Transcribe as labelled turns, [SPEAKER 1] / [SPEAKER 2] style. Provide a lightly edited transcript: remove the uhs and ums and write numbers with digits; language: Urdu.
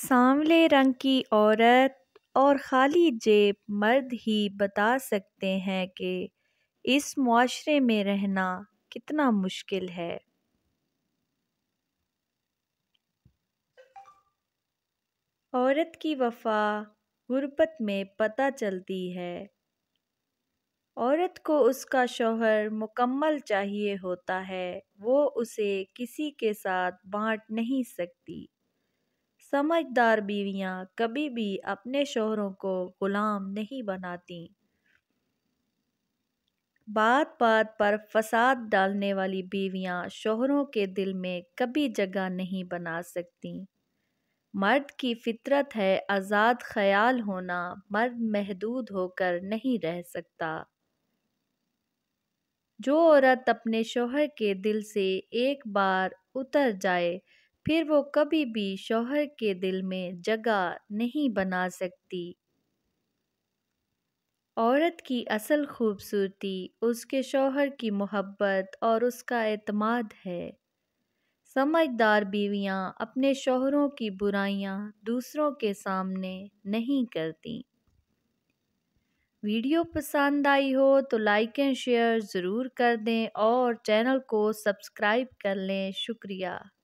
[SPEAKER 1] سانولے رنگ کی عورت اور خالی جیب مرد ہی بتا سکتے ہیں کہ اس معاشرے میں رہنا کتنا مشکل ہے۔ عورت کی وفا غربت میں پتہ چلتی ہے۔ عورت کو اس کا شوہر مکمل چاہیے ہوتا ہے، وہ اسے کسی کے ساتھ بانٹ نہیں سکتی۔ سمجھدار بیویاں کبھی بھی اپنے شوہروں کو غلام نہیں بناتیں۔ بات بات پر فساد ڈالنے والی بیویاں شوہروں کے دل میں کبھی جگہ نہیں بنا سکتیں۔ مرد کی فطرت ہے آزاد خیال ہونا، مرد محدود ہو کر نہیں رہ سکتا۔ جو عورت اپنے شوہر کے دل سے ایک بار اتر جائے پھر وہ کبھی بھی شوہر کے دل میں جگہ نہیں بنا سکتی۔ عورت کی اصل خوبصورتی اس کے شوہر کی محبت اور اس کا اعتماد ہے۔ سمجھدار بیویاں اپنے شوہروں کی برائیاں دوسروں کے سامنے نہیں کرتیں۔ ویڈیو پسند آئی ہو تو لائک اینڈ شیئر ضرور کر دیں اور چینل کو سبسکرائب کر لیں۔ شکریہ۔